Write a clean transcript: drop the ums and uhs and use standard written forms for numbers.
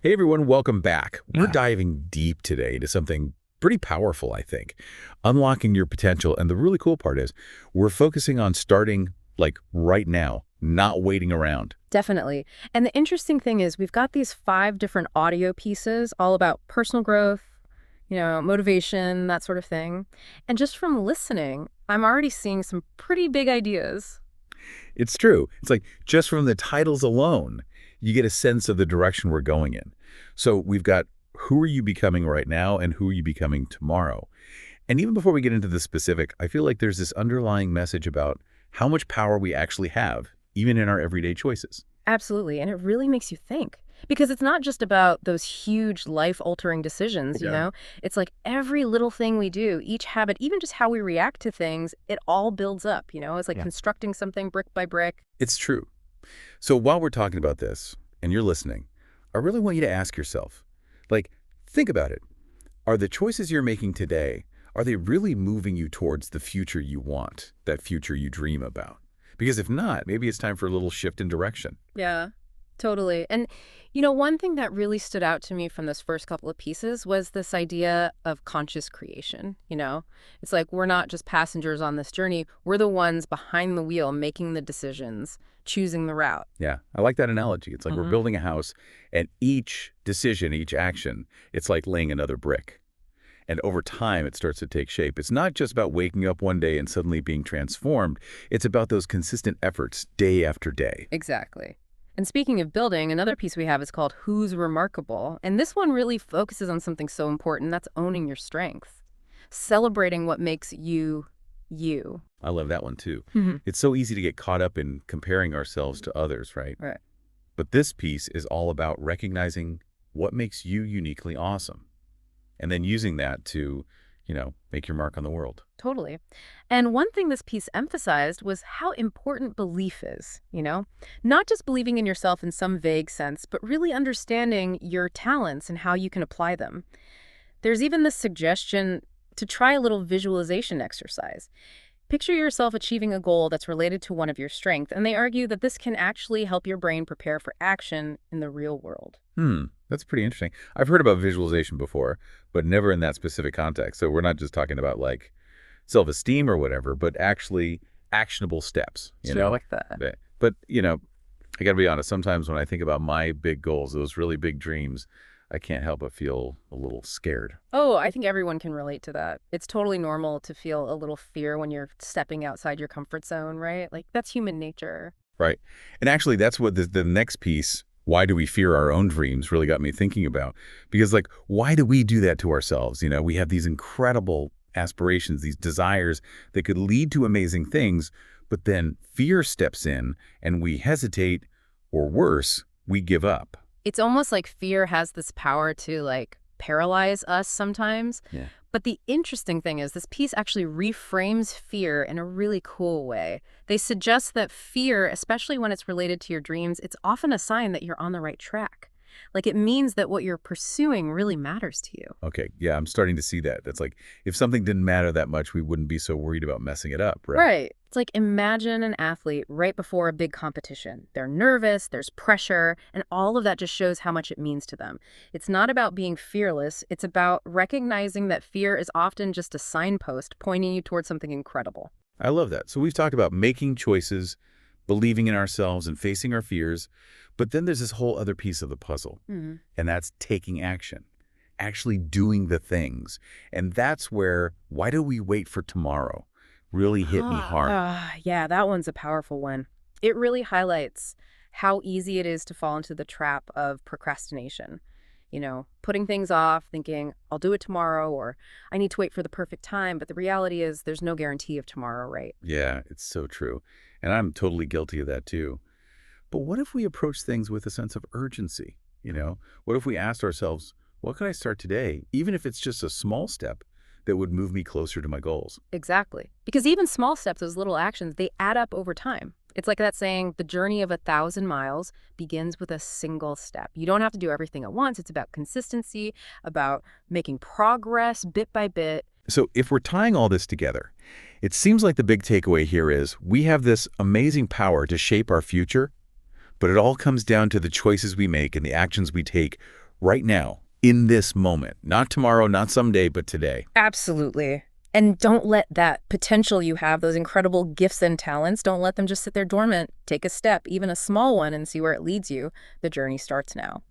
Hey everyone, welcome back. We're Yeah. diving deep today into something pretty powerful, I think. Unlocking your potential. And the really cool part is we're focusing on starting like right now, not waiting around. Definitely. And the interesting thing is we've got these 5 different audio pieces all about personal growth, motivation, that sort of thing. And just from listening, I'm already seeing some pretty big ideas. It's true. It's like just from the titles alone, you get a sense of the direction we're going in. So we've got who are you becoming right now and who are you becoming tomorrow? And even before we get into the specific, I feel like there's this underlying message about how much power we actually have, even in our everyday choices. Absolutely. And it really makes you think. Because it's not just about those huge life-altering decisions, you Yeah. know? It's like every little thing we do, each habit, even just how we react to things, it all builds up, you know? It's like Yeah. constructing something brick by brick. It's true. So while we're talking about this and you're listening, I really want you to ask yourself, like, think about it. Are the choices you're making today, are they really moving you towards the future you want, that future you dream about? Because if not, maybe it's time for a little shift in direction. Yeah, totally. And, one thing that really stood out to me from this first couple of pieces was this idea of conscious creation. It's like we're not just passengers on this journey, we're the ones behind the wheel making the decisions, choosing the route. Yeah, I like that analogy. It's like we're Hmm. building a house, and each decision, each action, it's like laying another brick. And over time, it starts to take shape. It's not just about waking up one day and suddenly being transformed. It's about those consistent efforts day after day. Exactly. And speaking of building, another piece we have is called Who's Remarkable. And this one really focuses on something so important, that's owning your strengths, celebrating what makes you, you. I love that one too. Mhm. It's so easy to get caught up in comparing ourselves to others, right? Right. But this piece is all about recognizing what makes you uniquely awesome and then using that to, make your mark on the world. Totally. And one thing this piece emphasized was how important belief is. Not just believing in yourself in some vague sense, but really understanding your talents and how you can apply them. There's even this suggestion to try a little visualization exercise. Picture yourself achieving a goal that's related to one of your strengths, and they argue that this can actually help your brain prepare for action in the real world. That's pretty interesting. I've heard about visualization before, but never in that specific context. So we're not just talking about like self-esteem or whatever, but actually actionable steps, Sure, like that. But I got to be honest, sometimes when I think about my big goals, those really big dreams, I can't help but feel a little scared. Oh, I think everyone can relate to that. It's totally normal to feel a little fear when you're stepping outside your comfort zone, right? Like, that's human nature. Right. And actually, that's what the next piece, why do we fear our own dreams, really got me thinking about. Because, like, why do we do that to ourselves? We have these incredible aspirations, these desires that could lead to amazing things, but then fear steps in and we hesitate, or worse, we give up. It's almost like fear has this power to, like, paralyze us sometimes. Yeah. But the interesting thing is this piece actually reframes fear in a really cool way. They suggest that fear, especially when it's related to your dreams, it's often a sign that you're on the right track. Like, it means that what you're pursuing really matters to you. Okay. Yeah, I'm starting to see that. That's like, if something didn't matter that much, we wouldn't be so worried about messing it up, right? Right. It's like imagine an athlete right before a big competition. They're nervous, there's pressure, and all of that just shows how much it means to them. It's not about being fearless, it's about recognizing that fear is often just a signpost pointing you towards something incredible. I love that. So we've talked about making choices, believing in ourselves and facing our fears, but then there's this whole other piece of the puzzle, Mhm. and that's taking action, actually doing the things. And that's where, why do we wait for tomorrow? Really hit me hard. Yeah, that one's a powerful one. It really highlights how easy it is to fall into the trap of procrastination. Putting things off, thinking, I'll do it tomorrow, or I need to wait for the perfect time. But the reality is, there's no guarantee of tomorrow, right? Yeah, it's so true. And I'm totally guilty of that too. But what if we approach things with a sense of urgency? What if we asked ourselves, what can I start today, even if it's just a small step that would move me closer to my goals? Exactly. Because even small steps, those little actions, they add up over time. It's like that saying, the journey of 1,000 miles begins with a single step. You don't have to do everything at once. It's about consistency, about making progress bit by bit. So if we're tying all this together, it seems like the big takeaway here is we have this amazing power to shape our future, but it all comes down to the choices we make and the actions we take right now, in this moment. Not tomorrow, not someday, but today. Absolutely. And don't let that potential you have, those incredible gifts and talents, don't let them just sit there dormant. Take a step, even a small one, and see where it leads you. The journey starts now.